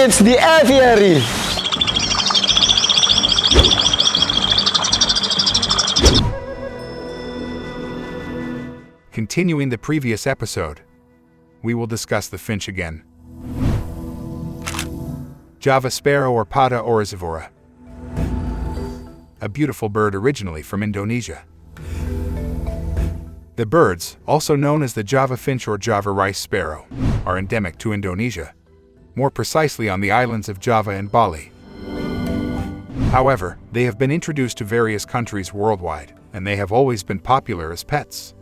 It's the aviary. Continuing the previous episode, we will discuss the finch again. Java Sparrow or Padda Oryzivora. A beautiful bird originally from Indonesia. The birds, also known as the Java finch or Java rice sparrow, are endemic to Indonesia, more precisely on the islands of Java and Bali. However, they have been introduced to various countries worldwide, and they have always been popular as pets.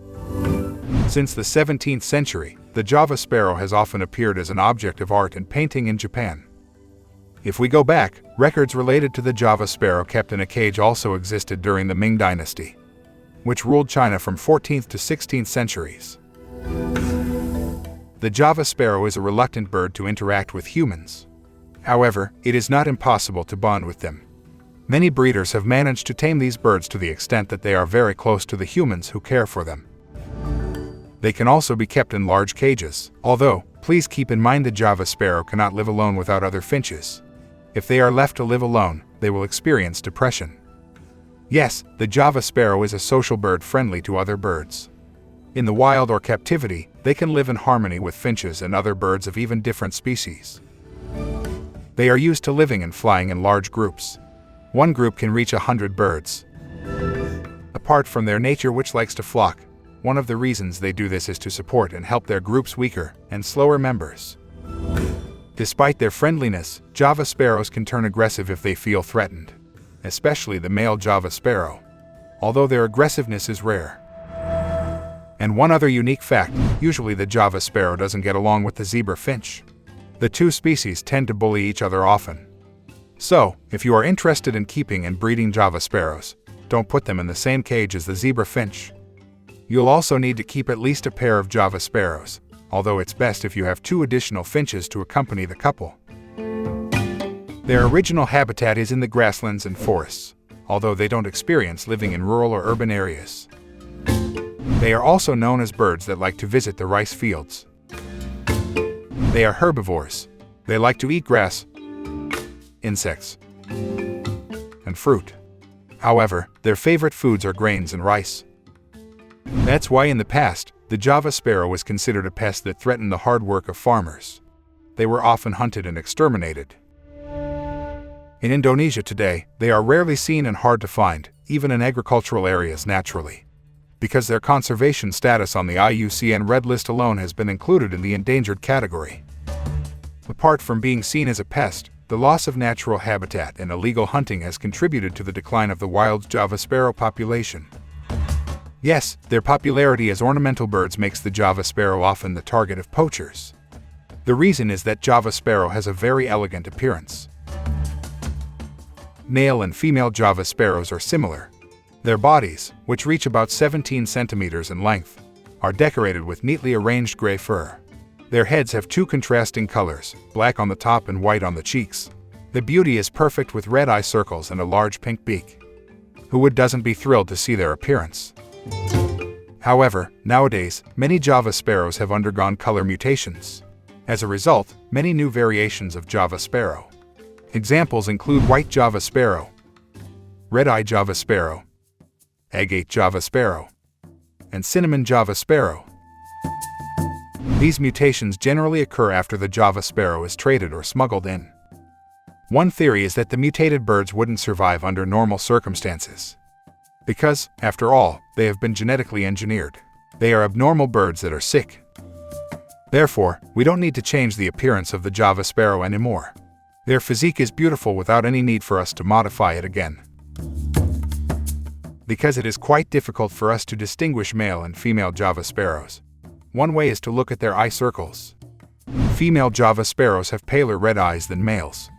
Since the 17th century, the Java sparrow has often appeared as an object of art and painting in Japan. If we go back, records related to the Java sparrow kept in a cage also existed during the Ming Dynasty, which ruled China from 14th to 16th centuries. The Java sparrow is a reluctant bird to interact with humans. However, it is not impossible to bond with them. Many breeders have managed to tame these birds to the extent that they are very close to the humans who care for them. They can also be kept in large cages, although, please keep in mind the Java sparrow cannot live alone without other finches. If they are left to live alone, they will experience depression. Yes, the Java sparrow is a social bird friendly to other birds. In the wild or captivity, they can live in harmony with finches and other birds of even different species. They are used to living and flying in large groups. One group can reach 100 birds. Apart from their nature which likes to flock, one of the reasons they do this is to support and help their group's weaker and slower members. Despite their friendliness, Java sparrows can turn aggressive if they feel threatened, especially the male Java sparrow, although their aggressiveness is rare. And one other unique fact, usually the Java sparrow doesn't get along with the zebra finch. The two species tend to bully each other often. So, if you are interested in keeping and breeding Java sparrows, don't put them in the same cage as the zebra finch. You'll also need to keep at least a pair of Java sparrows, although it's best if you have 2 additional finches to accompany the couple. Their original habitat is in the grasslands and forests, although they don't experience living in rural or urban areas. They are also known as birds that like to visit the rice fields. They are herbivores. They like to eat grass, insects, and fruit. However, their favorite foods are grains and rice. That's why in the past, the Java sparrow was considered a pest that threatened the hard work of farmers. They were often hunted and exterminated. In Indonesia today, they are rarely seen and hard to find, even in agricultural areas naturally, because their conservation status on the IUCN Red List alone has been included in the endangered category. Apart from being seen as a pest, the loss of natural habitat and illegal hunting has contributed to the decline of the wild Java sparrow population. Yes, their popularity as ornamental birds makes the Java sparrow often the target of poachers. The reason is that Java sparrow has a very elegant appearance. Male and female Java sparrows are similar. Their bodies, which reach about 17 centimeters in length, are decorated with neatly arranged gray fur. Their heads have 2 contrasting colors, black on the top and white on the cheeks. The beauty is perfect with red eye circles and a large pink beak. Who doesn't be thrilled to see their appearance? However, nowadays, many Java sparrows have undergone color mutations. As a result, many new variations of Java sparrow. Examples include white Java sparrow, red-eye Java sparrow, agate Java sparrow, and cinnamon Java sparrow. These mutations generally occur after the Java sparrow is traded or smuggled in. One theory is that the mutated birds wouldn't survive under normal circumstances. Because, after all, they have been genetically engineered. They are abnormal birds that are sick. Therefore, we don't need to change the appearance of the Java sparrow anymore. Their physique is beautiful without any need for us to modify it again. Because it is quite difficult for us to distinguish male and female Java sparrows. One way is to look at their eye circles. Female Java sparrows have paler red eyes than males.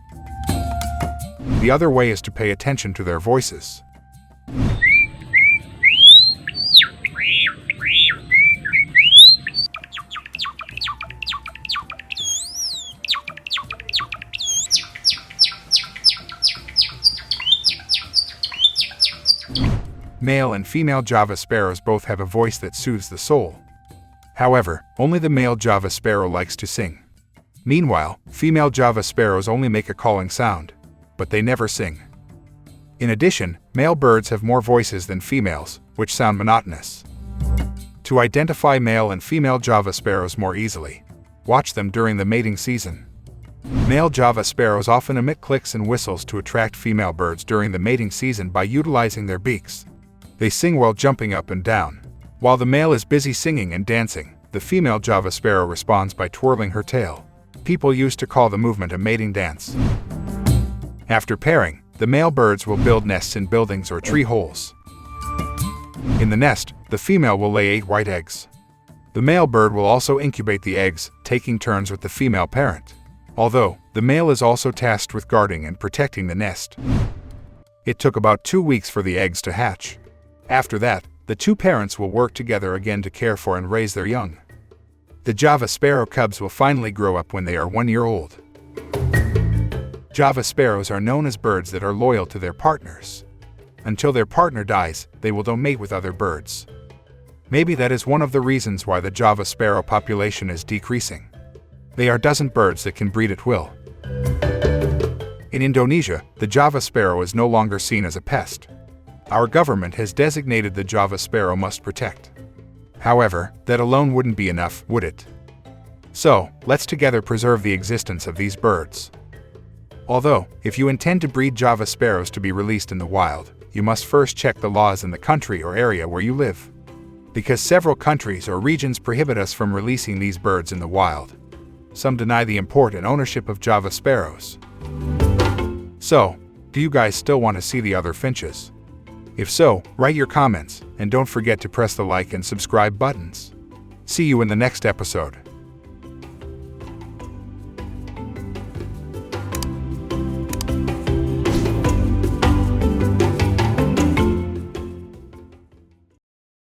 The other way is to pay attention to their voices. Male and female Java sparrows both have a voice that soothes the soul. However, only the male Java sparrow likes to sing. Meanwhile, female Java sparrows only make a calling sound, but they never sing. In addition, male birds have more voices than females, which sound monotonous. To identify male and female Java sparrows more easily, watch them during the mating season. Male Java sparrows often emit clicks and whistles to attract female birds during the mating season by utilizing their beaks. They sing while jumping up and down. While the male is busy singing and dancing, the female Java sparrow responds by twirling her tail. People used to call the movement a mating dance. After pairing, the male birds will build nests in buildings or tree holes. In the nest, the female will lay 8 white eggs. The male bird will also incubate the eggs, taking turns with the female parent. Although, the male is also tasked with guarding and protecting the nest. It took about 2 weeks for the eggs to hatch. After that, the 2 parents will work together again to care for and raise their young. The Java sparrow cubs will finally grow up when they are 1 year old. Java sparrows are known as birds that are loyal to their partners. Until their partner dies, they will don't mate with other birds. Maybe that is one of the reasons why the Java sparrow population is decreasing. They are doesn't birds that can breed at will. In Indonesia, the Java sparrow is no longer seen as a pest. Our government has designated the Java sparrow must protect. However, that alone wouldn't be enough, would it? So, let's together preserve the existence of these birds. Although, if you intend to breed Java sparrows to be released in the wild, you must first check the laws in the country or area where you live. Because several countries or regions prohibit us from releasing these birds in the wild. Some deny the import and ownership of Java sparrows. So, do you guys still want to see the other finches? If so, write your comments, and don't forget to press the like and subscribe buttons. See you in the next episode.